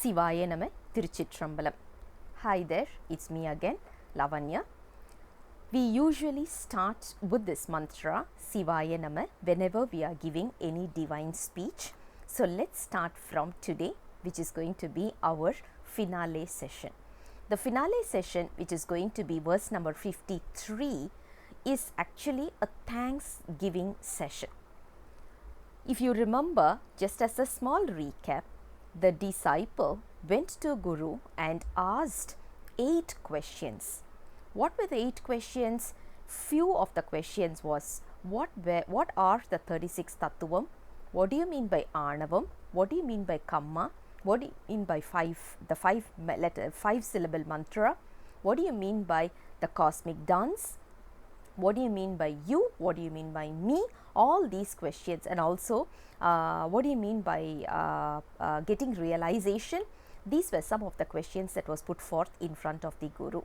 Sivaya Nama Tiruchitrambalam. Hi there, it's me again, Lavanya. We usually start with this mantra, Sivaya Nama, whenever we are giving any divine speech. So let's start from today, which is going to be our finale session. The finale session, which is going to be verse number 53, is actually a thanksgiving session. If you remember, just as a small recap, the disciple went to Guru and asked 8 questions. What were the 8 questions? Few of the questions was, what are the 36 tattvam? What do you mean by Anavam? What do you mean by Kamma? What do you mean by 5 syllable mantra? What do you mean by the cosmic dance? What do you mean by you? What do you mean by me? All these questions, and also what do you mean by getting realization? These were some of the questions that was put forth in front of the Guru.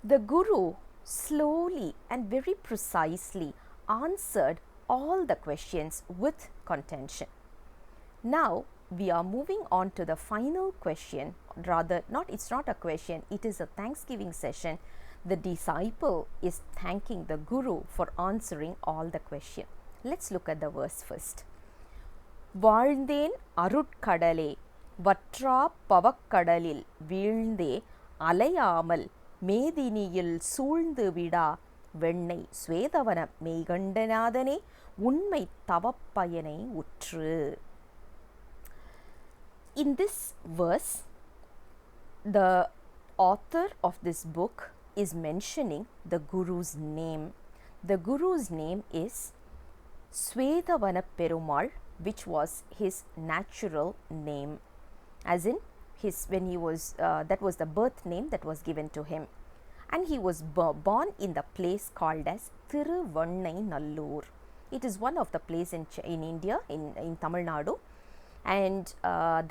The Guru slowly and very precisely answered all the questions with contention. Now we are moving on to the final question. Rather, it's not a question, it is a thanksgiving session. The disciple is thanking the Guru for answering all the questions. Let's look at the verse first. வாழ்ந்தேன் அருட்கடலே வற்றா பவக்கடலில் வீழ்ந்தே அலையாமல் மேதினியில் சூழ்ந்து விடா வெண்ணை ஸ்வேதவன மெய்கண்டநாதனே உண்மை தவப்பயனை உற்று. In this verse, the author of this book is mentioning the Guru's name. The Guru's name is Swedavana Perumal, which was his natural name, as in when he was that was the birth name that was given to him, and he was born in the place called as Nallur. It is one of the place in India, in Tamil Nadu, and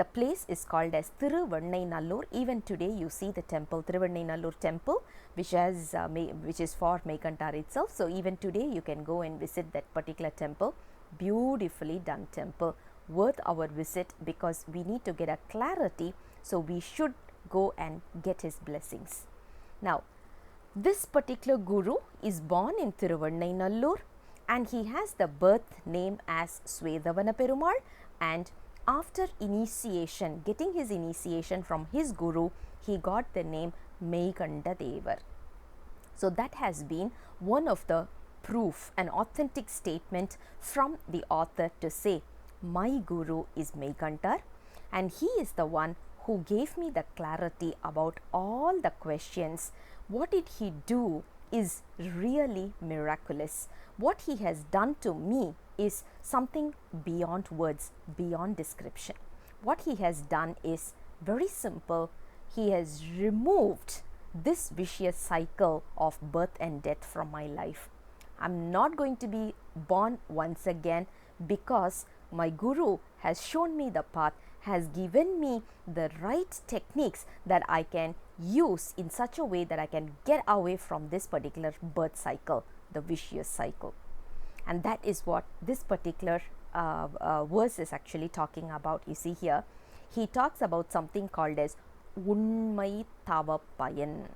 the place is called as Nallur. Even today you see the temple, Nallur temple, which is for Meikantar itself. So even today you can go and visit that particular temple. Beautifully done temple, worth our visit, because we need to get a clarity, so we should go and get his blessings. Now this particular Guru is born in Nallur, and he has the birth name as Swedavana Perumal, and after initiation, getting his initiation from his Guru, he got the name Meikanda Devar. So that has been one of the proof, an authentic statement from the author to say, my Guru is Meikantar, and he is the one who gave me the clarity about all the questions. What did he do is really miraculous. What he has done to me is something beyond words, beyond description. What he has done is very simple. He has removed this vicious cycle of birth and death from my life. I'm not going to be born once again, because my Guru has shown me the path, has given me the right techniques that I can use in such a way that I can get away from this particular birth cycle, the vicious cycle. And that is what this particular verse is actually talking about. You see here, he talks about something called as Unmai Tavapayan.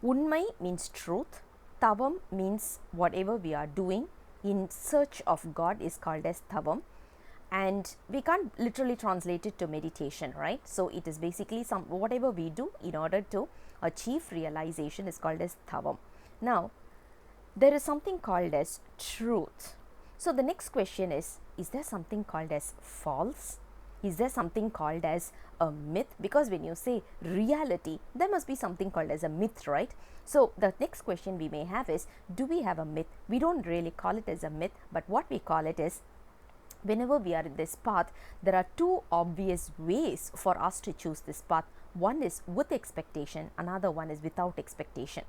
Unmai means truth. Tavam means whatever we are doing in search of God is called as Tavam. And we can't literally translate it to meditation, right? So it is basically whatever we do in order to achieve realization is called as Tavam. Now, there is something called as truth. So the next question is there something called as false? Is there something called as a myth? Because when you say reality, there must be something called as a myth, right? So the next question we may have is, do we have a myth? We don't really call it as a myth, but what we call it is, whenever we are in this path, there are 2 obvious ways for us to choose this path. One is with expectation, another one is without expectation.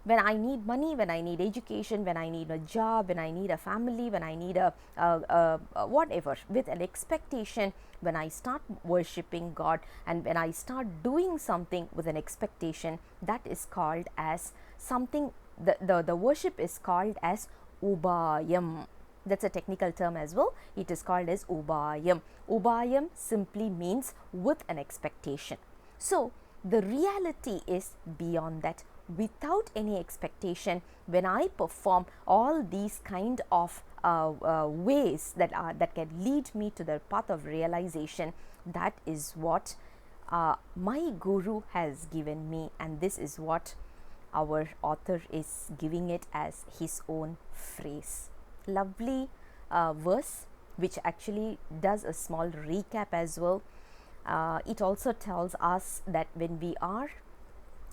When I need money, when I need education, when I need a job, when I need a family, when I need a whatever, with an expectation, when I start worshipping God and when I start doing something with an expectation, that is called as something, the worship is called as Ubayam. That's a technical term as well. It is called as ubayam. Ubayam simply means with an expectation. So the reality is beyond that. Without any expectation, when I perform all these kind of ways that can lead me to the path of realization, that is what my guru has given me, and this is what our author is giving it as his own phrase. Lovely verse, which actually does a small recap as well. It also tells us that when we are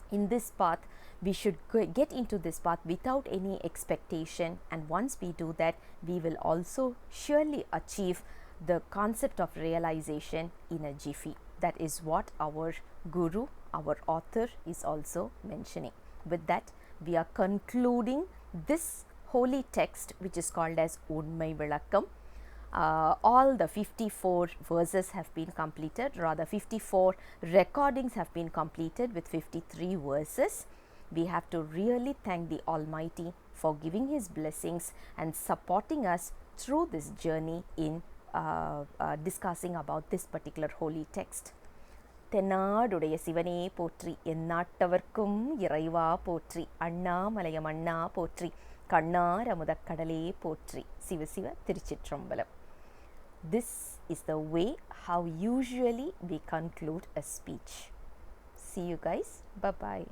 in this path, we should get into this path without any expectation, and once we do that, we will also surely achieve the concept of realization in a jiffy. That is what our guru, our author, is also mentioning. With that, we are concluding this holy text, which is called as Unmai vilakkam. All the 54 verses have been completed, rather 54 recordings have been completed with 53 verses. We have to really thank the Almighty for giving His blessings and supporting us through this journey in discussing about this particular holy text. தென்னாடுடைய சிவனே போற்றி, எந்நாட்டவர்க்கும் இறைவா போற்றி, அண்ணாமலையம் அண்ணா போற்றி, கண்ணார் அமுதக் கடலே போற்றி. சிவ சிவ திருச்சிற்றம்பலம். This is the way how usually we conclude a speech. See you guys. Bye bye.